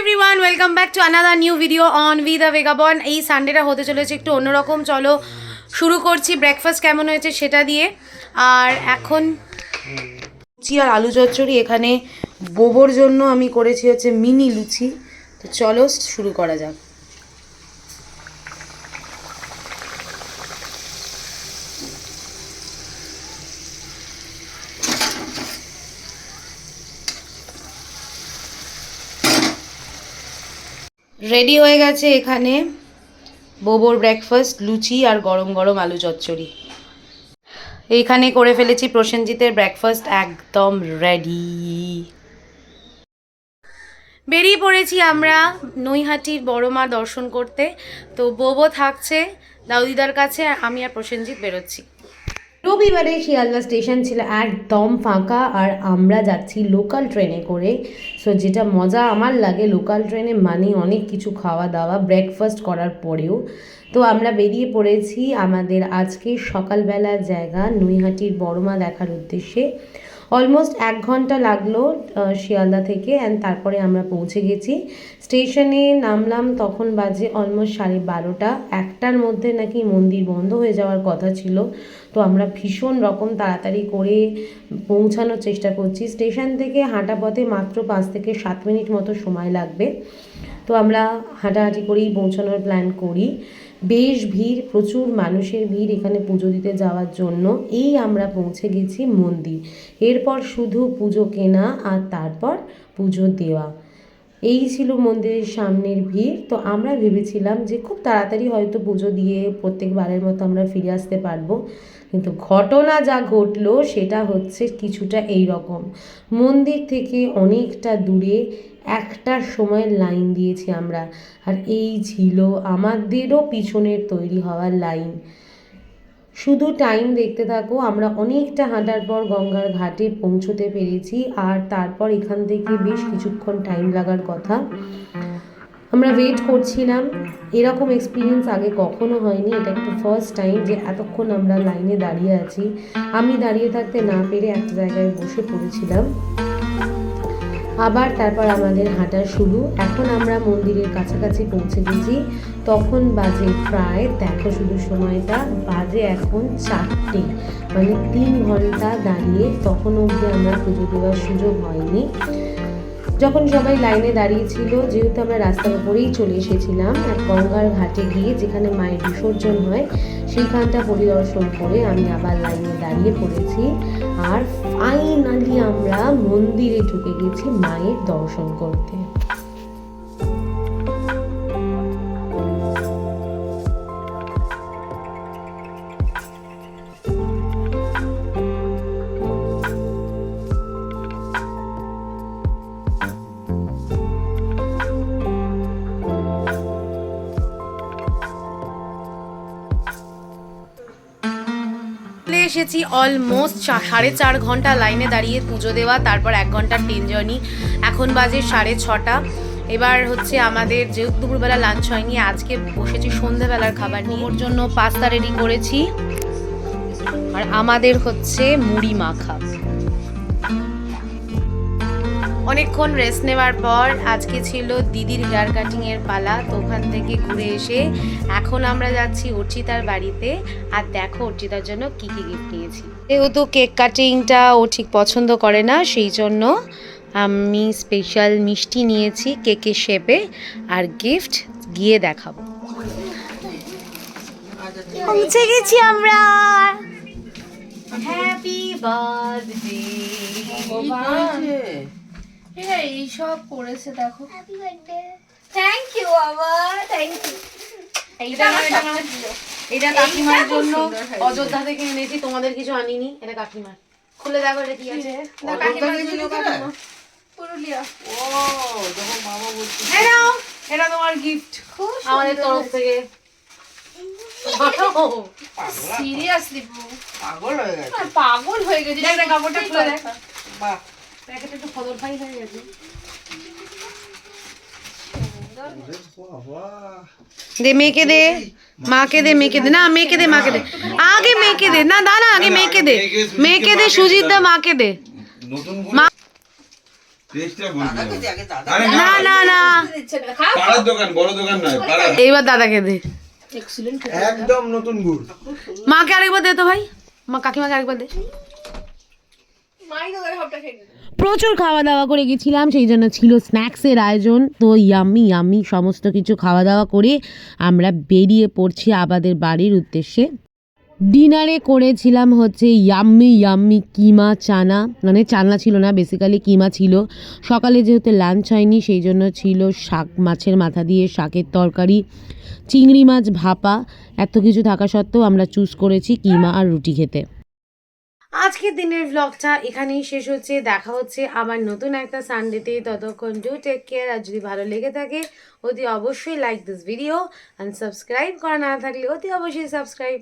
Everyone, welcome back to another new video on with the vagabond. এই সানডেটা হতে চলেছে একটু অন্যরকম। চলো শুরু করছি। ব্রেকফাস্ট কেমন হয়েছে সেটা দিয়ে। আর এখন লুচি আর আলু চচ্চড়ি। এখানে বোবোর জন্য আমি করেছি হচ্ছে মিনি লুচি। তো চলো শুরু করা যাক। রেডি হয়ে গেছে এখানে বোবোর ব্রেকফাস্ট, লুচি আর গরম গরম আলু চচ্চড়ি। এইখানে করে ফেলেছি প্রসেনজিতের ব্রেকফাস্ট, একদম রেডি। বেরিয়ে পড়েছি আমরা নৈহাটির বড় মা দর্শন করতে। তো বোবো থাকছে দাউদিদার কাছে, আর আমি আর প্রসেনজিৎ বেরোচ্ছি। রবিবারে শিয়ালদা স্টেশন ছিল একদম ফাঁকা, আর আমরা যাচ্ছি লোকাল ট্রেনে করে। সো যেটা মজা আমার লাগে লোকাল ট্রেনে মানে অনেক কিছু খাওয়া দাওয়া ব্রেকফাস্ট করার পরেও। তো আমরা বেরিয়ে পড়েছি আমাদের আজকে সকালবেলার জায়গা নৈহাটির বড়মা দেখার উদ্দেশ্যে। অলমোস্ট 1 ঘন্টা লাগলো শিয়ালদা থেকে, অ্যান্ড তারপরে আমরা পৌঁছে গেছি স্টেশনে। নামলাম তখন বাজে অলমোস্ট 12:30। 1টার মধ্যে নাকি মন্দির বন্ধ হয়ে যাওয়ার কথা ছিল। তো আমরা ভীষণ রকম তাড়াতাড়ি করে পৌঁছানোর চেষ্টা করছি। স্টেশন থেকে হাঁটা পথে মাত্র 5 থেকে 7 মিনিট মতো সময় লাগবে। তো আমরা হাঁটাহাঁটি করেই পৌঁছানোর প্ল্যান করি। বেশ ভিড়, প্রচুর মানুষের ভিড় এখানে পুজো দিতে যাওয়ার জন্য। এই আমরা পৌঁছে গেছি মন্দির। এরপর শুধু পুজো কেনা আর তারপর পুজো দেওয়া, এই ছিল মন্দিরের সামনের ভিড়। তো আমরা ভেবেছিলাম যে খুব তাড়াতাড়ি হয়তো পুজো দিয়ে প্রত্যেকবারের মতো আমরা ফিরে আসতে পারবো, কিন্তু ঘটনা যা ঘটলো সেটা হচ্ছে কিছুটা এই রকম। মন্দির থেকে অনেকটা দূরে 1টার সময় লাইন দিয়েছি আমরা, আর এই ছিল আমাদেরও পিছনের তৈরি হওয়ার লাইন। শুধু টাইম দেখতে থাকো। আমরা অনেকটা হাঁটার পর গঙ্গার ঘাটে পৌঁছতে পেরেছি, আর তারপর এখান থেকে বেশ কিছুক্ষণ টাইম লাগার কথা। আমরা ওয়েট করছিলাম। এরকম এক্সপিরিয়েন্স আগে কখনো হয়নি, এটা একটু ফার্স্ট টাইম যে এতক্ষণ আমরা লাইনে দাঁড়িয়ে আছি। আমি দাঁড়িয়ে থাকতে না পেরে একটা জায়গায় বসে পড়েছিলাম। আবার তারপর আমাদের হাঁটা শুরু। এখন আমরা মন্দিরের কাছাকাছি পৌঁছে গেছি। তখন বাজে প্রায়, দেখো শুধু সময়টা, বাজে এখন 4টে, মানে 3 ঘন্টা দাঁড়িয়ে তখন অবধি আমরা পুজো দেওয়ার সুযোগ হয়নি। যখন সবাই লাইনে দাঁড়িয়েছিল, যেহেতু আমরা রাস্তার উপরেই চলে এসেছিলাম, এক গঙ্গার ঘাটে গিয়ে যেখানে মায়ের বিসর্জন হয় সেইখানটা পরিদর্শন করে আমি আবার লাইনে দাঁড়িয়ে পড়েছি। আর ফাইনালি আমরা মন্দিরে ঢুকে গেছি মায়ের দর্শন করতে। এসেছি অলমোস্ট 4.5 ঘন্টা লাইনে দাঁড়িয়ে পুজো দেওয়া, তারপর 1 ঘন্টার ট্রেন জার্নি। এখন বাজে 6:30। এবার হচ্ছে আমাদের যেহেতু দুপুরবেলা লাঞ্চ হয়নি, আজকে বসেছি সন্ধ্যেবেলার খাবার নিয়ে। ওর জন্য পাস্তা রেডি করেছি, আর আমাদের হচ্ছে মুড়ি মাখা। অনেকক্ষণ রেস্ট নেওয়ার পর আজকে ছিল দিদির হেয়ার কাটিংয়ের পালা। তো ওখান থেকে ঘুরে এসে এখন আমরা যাচ্ছি অর্চিতার বাড়িতে। আর দেখো অর্চিতার জন্য কী কী গিফট নিয়েছি। যেহেতু কেক কাটিংটা ও ঠিক পছন্দ করে না, সেই জন্য আমি স্পেশাল মিষ্টি নিয়েছি কেকের শেপে, আর গিফট গিয়ে দেখাবো। পৌঁছে গেছি আমরা। Happy birthday. এইসব করেছে দেখো। থ্যাংক ইউ বাবা, থ্যাংক ইউ। এটা কাকিমার জন্য অযোধ্যা থেকে এনেছি, তোমাদের কিছু আনিনি। এটা কাকিমার। খুলে দেখো এটা কি আছে। পুরুলিয়া। এটা তোমার গিফট আমাদের তরফ থেকে। সিরিয়াসলি পাগল হয়ে গেছি। দেখ কাপড়টা খুলে দেখ। বাহ, প্যাকেটে একটু ফদর ফাই হয়ে গেছে। দে মেয়েকে দে, মাকে দে, মেয়েকে দে। না মেয়েকে দে, মাকে দে। আগে মেয়েকে দে। না দাঁড়া, আগে মেয়েকে দে। মেয়েকে দে সুজিত দা, মাকে দে। টেস্টটা বলবি দাদাকে দে আগে, দাদা। আরে না না না দিচ্ছে না খাও পাড়ার দোকান, বড় দোকান নয়, পাড়ার। এইবার দাদাকে দে, এক্সিলেন্ট একদম নতুন গুড়। মাকে আরেকবার দে তো ভাই, মা কাকিমাকে আরেকবার দে। মাই তো করে সবটা খেয়ে নিল। প্রচুর খাওয়া দাওয়া করে গেছিলাম, সেই জন্য ছিল স্ন্যাক্সের আয়োজন। তো ইয়াম্মি ইয়াম্মি সমস্ত কিছু খাওয়া দাওয়া করে আমরা বেরিয়ে পড়ছি আমাদের বাড়ির উদ্দেশ্যে। ডিনারে করেছিলাম হচ্ছে ইয়াম্মি ইয়াম্মি কিমা চানা, মানে চানা ছিল না, বেসিক্যালি কিমা ছিল। সকালে যেহেতু লাঞ্চ হয়নি সেই জন্য ছিল শাক, মাছের মাথা দিয়ে শাকের তরকারি, চিংড়ি মাছ ভাপা। এত কিছু থাকা সত্ত্বেও আমরা চুজ করেছি কিমা আর রুটি খেতে। আজকের দিনের ভ্লগটা এখানেই শেষ হচ্ছে। দেখা হচ্ছে আবার নতুন একটা সানডেতে। ততক্ষণ ডু টেক কেয়ার। আর যদি ভালো লেগে থাকে অতি অবশ্যই like this video, and subscribe করা না থাকলে অতি অবশ্যই সাবস্ক্রাইব।